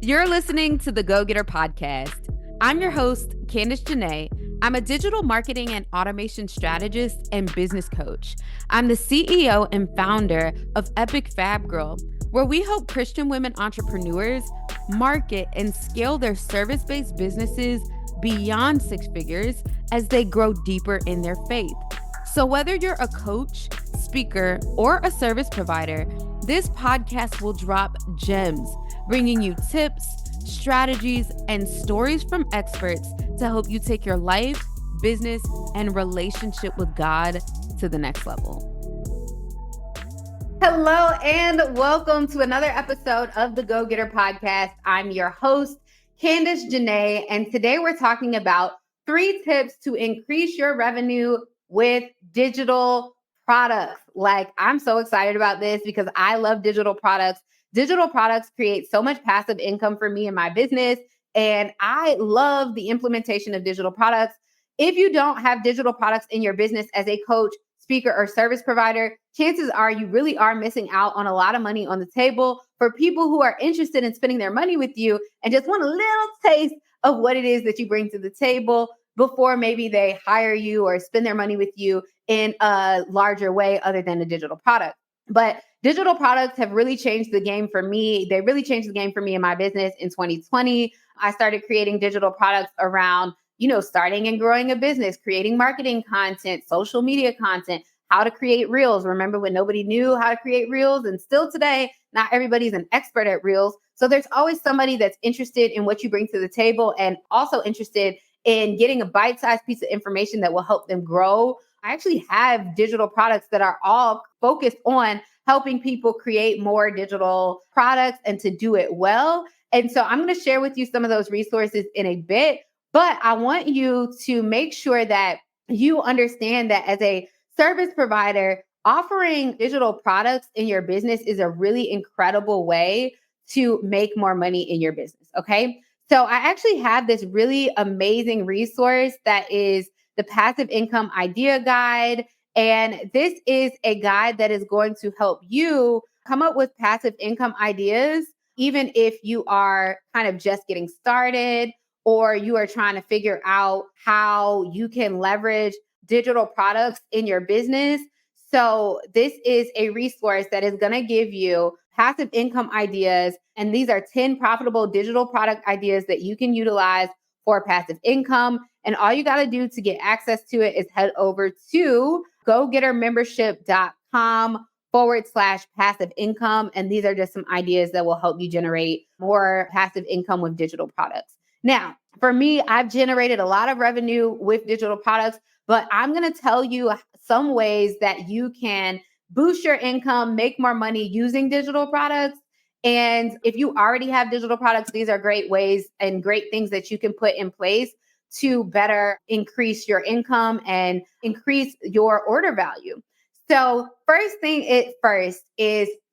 You're listening to the Go Getter Podcast. I'm your host, Candace Janae. I'm a digital marketing and automation strategist and business coach. I'm the CEO and founder of Epic Fab Girl, where we help Christian women entrepreneurs market and scale their service based businesses beyond six figures as they grow deeper in their faith. So, whether you're a coach, speaker, or a service provider, this podcast will drop gems, bringing you tips, strategies, and stories from experts to help you take your life, business, and relationship with God to the next level. Hello, and welcome to another episode of the Go Getter Podcast. I'm your host, Candace Janae, and today we're talking about 3 tips to increase your revenue with digital products. Like, I'm so excited about this because I love digital products. Digital products create so much passive income for me and my business, and I love the implementation of digital products. If you don't have digital products in your business as a coach, speaker, or service provider, chances are you really are missing out on a lot of money on the table for people who are interested in spending their money with you and just want a little taste of what it is that you bring to the table before maybe they hire you or spend their money with you in a larger way other than a digital product. But digital products have really changed the game for me. They really changed the game for me in my business in 2020. I started creating digital products around starting and growing a business, creating marketing content, social media content, how to create reels. Remember when nobody knew how to create reels? And still today, not everybody's an expert at reels. So there's always somebody that's interested in what you bring to the table and also interested in getting a bite-sized piece of information that will help them grow. I actually have digital products that are all focused on helping people create more digital products and to do it well. And so I'm going to share with you some of those resources in a bit. But I want you to make sure that you understand that as a service provider, offering digital products in your business is a really incredible way to make more money in your business. Okay. So I actually have this really amazing resource that is the Passive Income Idea Guide. And this is a guide that is going to help you come up with passive income ideas, even if you are kind of just getting started or you are trying to figure out how you can leverage digital products in your business. So this is a resource that is going to give you passive income ideas. And these are 10 profitable digital product ideas that you can utilize for passive income. And all you got to do to get access to it is head over to gogettermembership.com/passive income. And these are just some ideas that will help you generate more passive income with digital products. Now, for me, I've generated a lot of revenue with digital products, but I'm going to tell you some ways that you can boost your income, make more money using digital products. And if you already have digital products, these are great ways and great things that you can put in place to better increase your income and increase your order value. So first is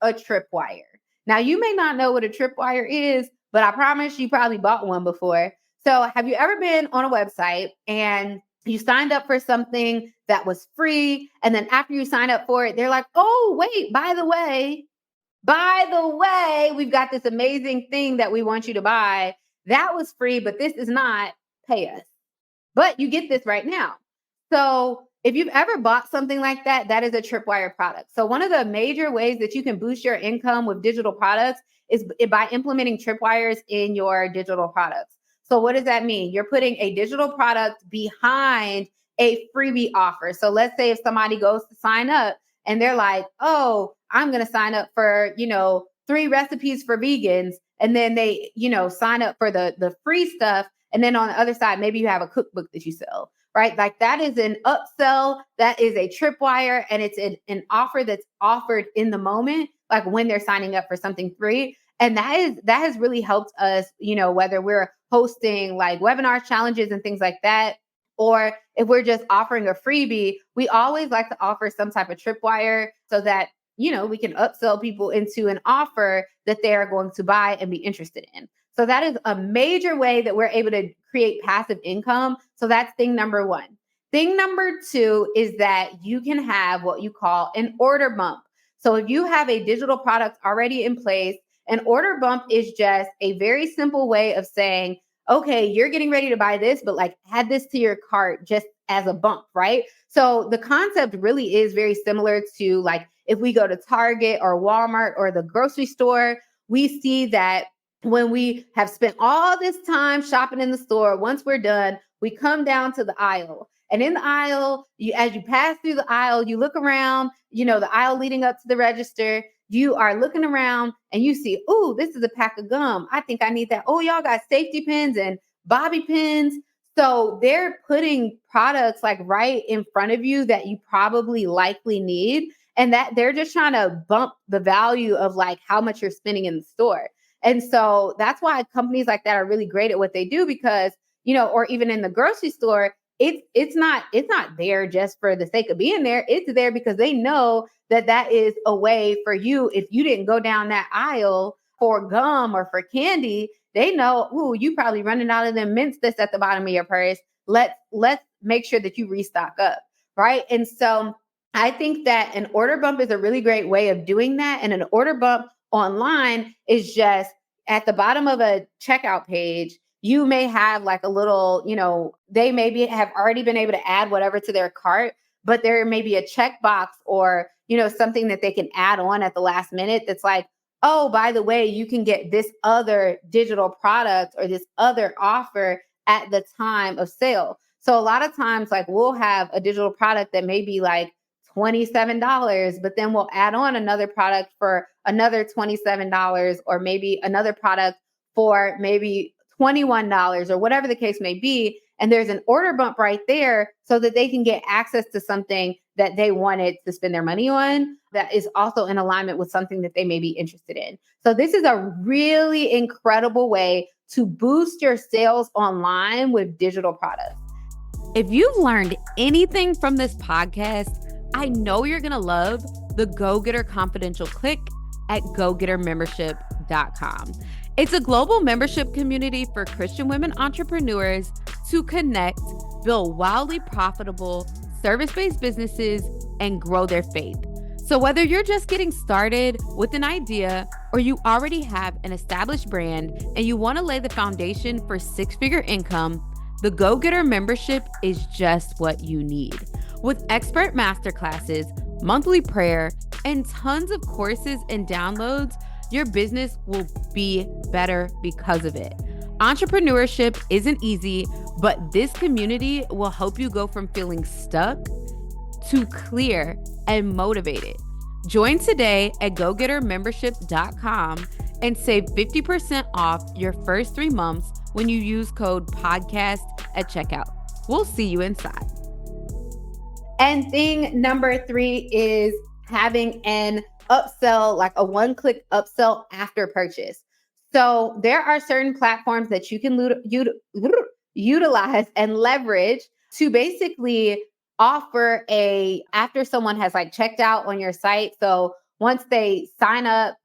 a tripwire. Now, you may not know what a tripwire is, but I promise you probably bought one before. So have you ever been on a website and you signed up for something that was free, and then after you sign up for it, they're like, oh, wait, by the way, we've got this amazing thing that we want you to buy. That was free, but this is not. Pay us. But you get this right now. So if you've ever bought something like that, that is a tripwire product. So one of the major ways that you can boost your income with digital products is by implementing tripwires in your digital products. So what does that mean? You're putting a digital product behind a freebie offer. So let's say if somebody goes to sign up and they're like, oh, I'm going to sign up for, 3 recipes for vegans. And then they, sign up for the free stuff. And then on the other side, maybe you have a cookbook that you sell, right? Like that is an upsell. That is a tripwire. And it's an offer that's offered in the moment, like when they're signing up for something free. And that has really helped us, whether we're hosting like webinar challenges and things like that, or if we're just offering a freebie, we always like to offer some type of tripwire so that, we can upsell people into an offer that they are going to buy and be interested in. So that is a major way that we're able to create passive income. So that's thing number 1. Thing number 2 is that you can have what you call an order bump. So if you have a digital product already in place An order bump is just a very simple way of saying, okay, you're getting ready to buy this, but like add this to your cart just as a bump, right? So the concept really is very similar to like if we go to Target or Walmart or the grocery store, we see that when we have spent all this time shopping in the store, once we're done, we come down to the aisle. And in the aisle, as you pass through the aisle, you look around, the aisle leading up to the register, you are looking around and you see, oh, this is a pack of gum. I think I need that. Oh, y'all got safety pins and bobby pins. So they're putting products like right in front of you that you probably likely need. And that they're just trying to bump the value of like how much you're spending in the store. And so that's why companies like that are really great at what they do because, or even in the grocery store, it's not there just for the sake of being there. It's there because they know that is a way for you. If you didn't go down that aisle for gum or for candy, they know, ooh, you probably running out of them mints that's at the bottom of your purse. Let's make sure that you restock up. Right. And so I think that an order bump is a really great way of doing that. And an order bump online is just at the bottom of a checkout page. You may have like a little, they maybe have already been able to add whatever to their cart, but there may be a checkbox or, something that they can add on at the last minute that's like, oh, by the way, you can get this other digital product or this other offer at the time of sale. So a lot of times, like we'll have a digital product that may be like $27, but then we'll add on another product for another $27, or maybe another product for maybe $21 or whatever the case may be. And there's an order bump right there so that they can get access to something that they wanted to spend their money on that is also in alignment with something that they may be interested in. So this is a really incredible way to boost your sales online with digital products. If you've learned anything from this podcast, I know you're going to love the Go Getter Confidential Click at gogettermembership.com. It's a global membership community for Christian women entrepreneurs to connect, build wildly profitable service-based businesses, and grow their faith. So whether you're just getting started with an idea or you already have an established brand and you want to lay the foundation for six-figure income, the Go Getter membership is just what you need. With expert masterclasses, monthly prayer, and tons of courses and downloads, your business will be better because of it. Entrepreneurship isn't easy, but this community will help you go from feeling stuck to clear and motivated. Join today at gogettermembership.com and save 50% off your first 3 months when you use code podcast at checkout. We'll see you inside. And thing number 3 is having an upsell, like a one-click upsell after purchase. So there are certain platforms that you can utilize and leverage to basically offer after someone has like checked out on your site. So once they sign up,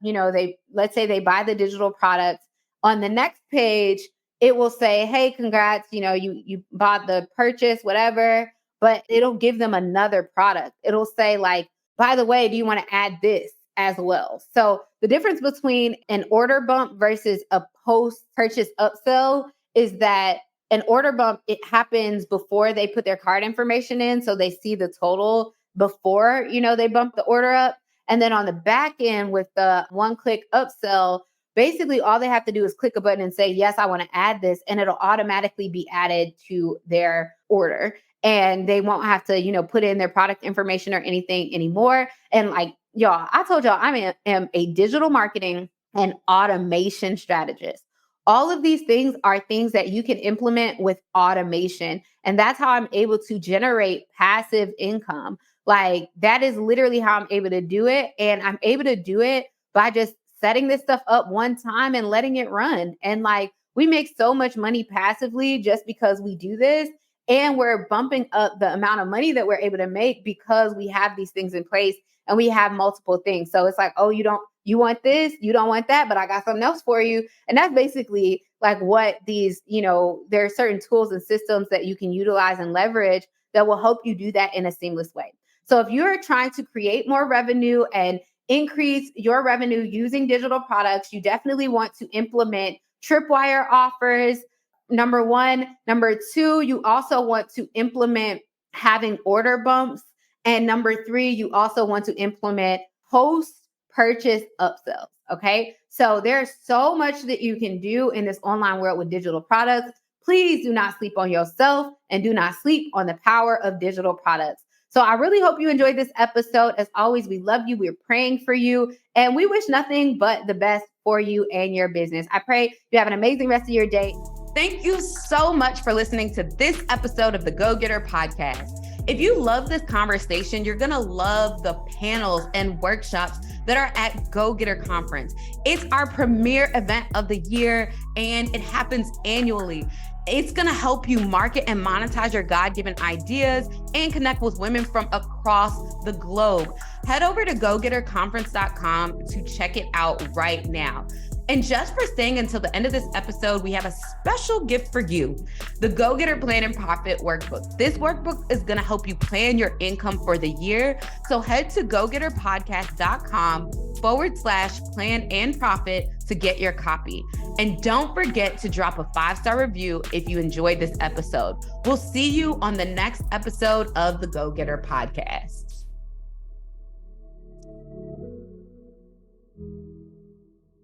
let's say they buy the digital products, on the next page, it will say, hey, congrats, you bought the purchase, whatever, but it'll give them another product. It'll say like, by the way, do you want to add this as well? So the difference between an order bump versus a post-purchase upsell is that an order bump, it happens before they put their card information in. So they see the total before, they bump the order up. And then on the back end with the one-click upsell, basically all they have to do is click a button and say, yes, I want to add this. And it'll automatically be added to their order. And they won't have to, put in their product information or anything anymore. And like, y'all, I told y'all I am a digital marketing and automation strategist. All of these things are things that you can implement with automation. And that's how I'm able to generate passive income. Like that is literally how I'm able to do it. And I'm able to do it by just setting this stuff up one time and letting it run. And like, we make so much money passively just because we do this. And we're bumping up the amount of money that we're able to make because we have these things in place and we have multiple things. So it's like, oh, you want this, you don't want that, but I got something else for you. And that's basically like what these, there are certain tools and systems that you can utilize and leverage that will help you do that in a seamless way. So if you're trying to create more revenue and increase your revenue using digital products, you definitely want to implement tripwire offers. Number one. Number two, you also want to implement having order bumps. And number three, you also want to implement post purchase upsells. Okay. So there's so much that you can do in this online world with digital products. Please do not sleep on yourself and do not sleep on the power of digital products. So I really hope you enjoyed this episode. As always, we love you. We're praying for you, and we wish nothing but the best for you and your business. I pray you have an amazing rest of your day. Thank you so much for listening to this episode of the Go Getter Podcast. If you love this conversation, you're going to love the panels and workshops that are at Go Getter Conference. It's our premier event of the year, and it happens annually. It's going to help you market and monetize your God-given ideas and connect with women from across the globe. Head over to gogetterconference.com to check it out right now. And just for staying until the end of this episode, we have a special gift for you, the Go Getter Plan and Profit Workbook. This workbook is going to help you plan your income for the year. So head to gogetterpodcast.com/plan and profit to get your copy. And don't forget to drop a 5-star review if you enjoyed this episode. We'll see you on the next episode of the Go Getter Podcast.